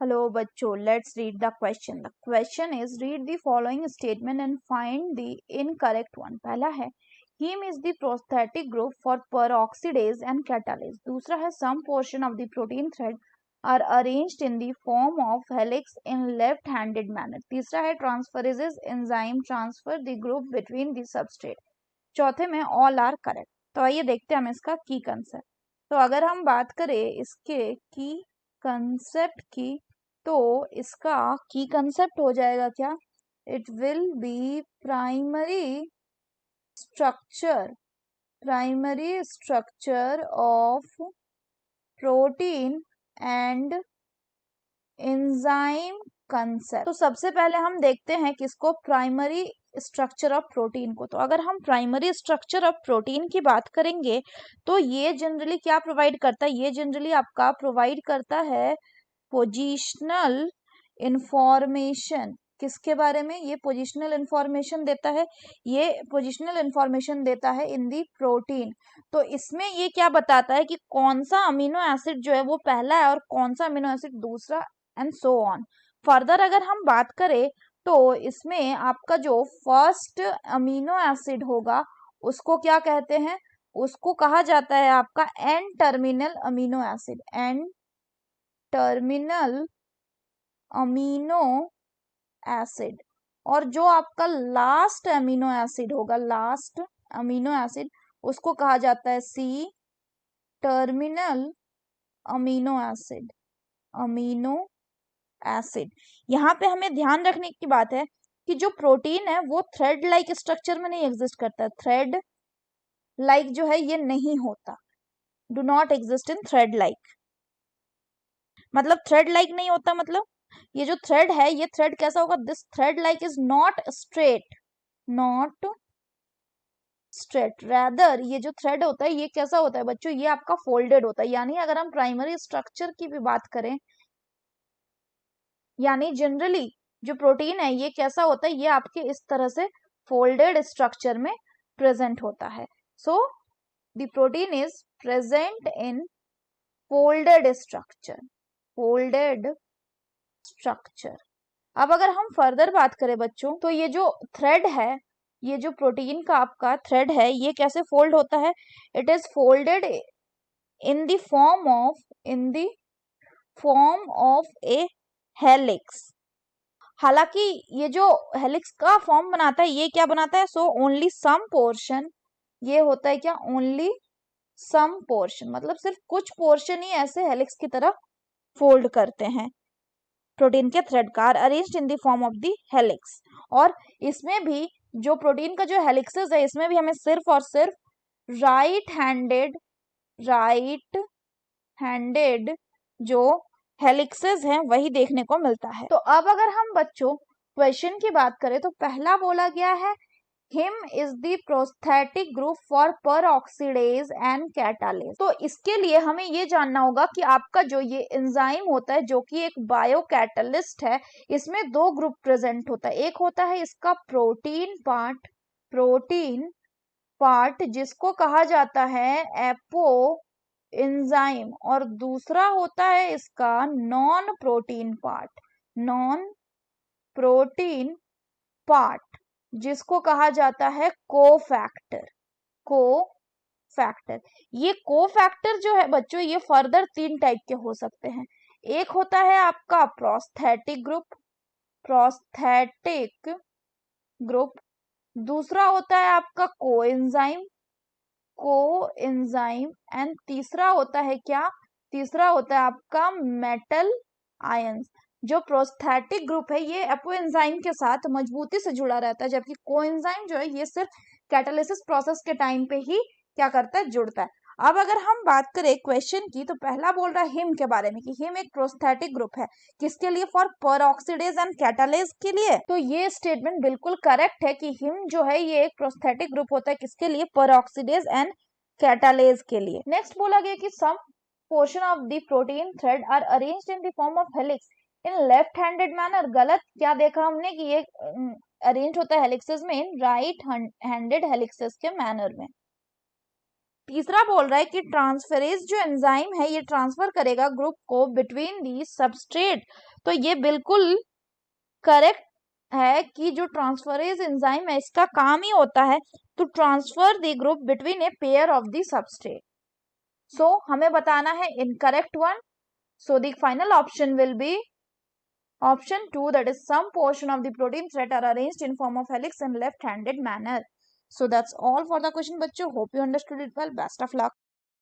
Hello बच्चों, let's read the question. The question is read the following statement and find the incorrect one. पहला है heme is the prosthetic group for peroxidase and catalase. दूसरा है some portion of the protein thread are arranged in the form of helix in left-handed manner. तीसरा है transferases enzyme transfer the group between the substrate. चौथे में all are correct. तो आइए देखते हैं हम इसका की कंसेप्ट. तो अगर हम बात करें इसके की कंसेप्ट की, तो इसका की कंसेप्ट हो जाएगा क्या? It will be primary structure of protein and enzyme concept. तो सबसे पहले हम देखते हैं किसको, प्राइमरी स्ट्रक्चर ऑफ प्रोटीन को. तो अगर हम प्राइमरी स्ट्रक्चर ऑफ प्रोटीन की बात करेंगे तो ये जनरली क्या प्रोवाइड करता है? ये जनरली आपका प्रोवाइड करता है पोजिशनल इंफॉर्मेशन. किसके बारे में? ये पोजिशनल इंफॉर्मेशन देता है. ये पोजिशनल इंफॉर्मेशन देता है इन दी प्रोटीन. तो इसमें ये क्या बताता है कि कौन सा अमीनो एसिड जो है वो पहला है और कौन सा अमीनो एसिड दूसरा, एंड सो ऑन. फर्दर अगर हम बात करें तो इसमें आपका जो फर्स्ट अमीनो एसिड होगा उसको क्या कहते हैं? उसको कहा जाता है आपका N terminal amino acid. N terminal amino acid. और जो आपका लास्ट अमीनो एसिड होगा, लास्ट अमीनो एसिड, उसको कहा जाता है C terminal amino acid. Amino acid. यहाँ पे हमें ध्यान रखने की बात है कि जो प्रोटीन है वो थ्रेड लाइक स्ट्रक्चर में नहीं एग्जिस्ट करता. थ्रेड लाइक जो है ये नहीं होता. Do not exist in thread like. मतलब थ्रेड लाइक नहीं होता, मतलब ये जो थ्रेड है ये थ्रेड कैसा होगा? This thread like is not straight. Rather ये जो थ्रेड होता है ये कैसा होता है बच्चों? ये आपका फोल्डेड होता है. यानी अगर हम प्राइमरी स्ट्रक्चर की भी बात करें, यानी जनरली जो प्रोटीन है ये कैसा होता है? ये आपके इस तरह से फोल्डेड स्ट्रक्चर में प्रेजेंट होता है. So the protein is present in folded structure. अब अगर हम फर्दर बात करें बच्चों, तो ये जो थ्रेड है, ये जो प्रोटीन का आपका थ्रेड है, ये कैसे फोल्ड होता है? It is folded in the form of A helix. हालांकि ये जो हेलिक्स का फॉर्म बनाता है ये क्या बनाता है? So only some portion. ये होता है क्या? Only some portion. मतलब सिर्फ कुछ पोर्शन ही ऐसे हेलिक्स की तरफ फोल्ड करते हैं प्रोटीन के थ्रेड का, are arranged in the form of the helix. और इसमें भी जो प्रोटीन का जो हेलिक्सेस है इसमें भी हमें सिर्फ और सिर्फ राइट हैंडेड जो हेलिक्सेस हैं वही देखने को मिलता है. तो अब अगर हम बच्चों क्वेश्चन की बात करें तो पहला बोला गया है him is the prosthetic group for peroxidase and catalase. तो इसके लिए हमें ये जानना होगा कि आपका जो ये एंजाइम होता है जो कि एक बायोकैटलिस्ट है, इसमें दो ग्रुप प्रेजेंट होता है. एक होता है इसका प्रोटीन पार्ट जिसको कहा जाता है एपो एंजाइम, और दूसरा होता है इसका नॉन प्रोटीन पार्ट जिसको कहा जाता है कोफैक्टर. ये कोफैक्टर जो है बच्चों ये फर्दर तीन टाइप के हो सकते हैं. एक होता है आपका प्रोस्थेटिक ग्रुप. दूसरा होता है आपका कोएंजाइम. एंड तीसरा होता है क्या? तीसरा होता है आपका मेटल आयंस. जो प्रोस्थेटिक ग्रुप है ये एपोएंजाइम के साथ मजबूती से जुड़ा रहता है, जबकि कोएंजाइम जो है ये सिर्फ कैटालिसिस प्रोसेस के टाइम पे ही क्या करता है? जुड़ता है. अब अगर हम बात करें क्वेश्चन की, तो पहला बोल रहा है हिम के बारे में कि हिम एक प्रोस्थेटिक ग्रुप है. किसके लिए? फॉर peroxidase एंड कैटालेज के लिए. तो ये स्टेटमेंट बिल्कुल करेक्ट है कि हिम जो है ये एक प्रोस्थेटिक ग्रुप होता है. किसके लिए? peroxidase एंड कैटालेज के लिए. नेक्स्ट बोला गया कि some portion of the protein thread are arranged in the form of helix in left handed manner. गलत क्या देखा हमने कि ये अरेंज होता है हेलिक्सेस में इन राइट हैंडेड हेलिक्सेस के मैनर में. तीसरा बोल रहा है कि ट्रांसफेरेज जो एंजाइम है ये ट्रांसफर करेगा ग्रुप को बिटवीन दी सबस्ट्रेट। तो ये बिल्कुल करेक्ट है कि जो ट्रांसफरेज एंजाइम है इसका काम ही होता है to transfer the group between a pair of the substrate. So हमें बताना है incorrect one. So the final option will be option 2, that is some portion of the protein thread are arranged in form of helix in left handed manner. So that's all for the question बच्चों. Hope you understood it well. Best of luck.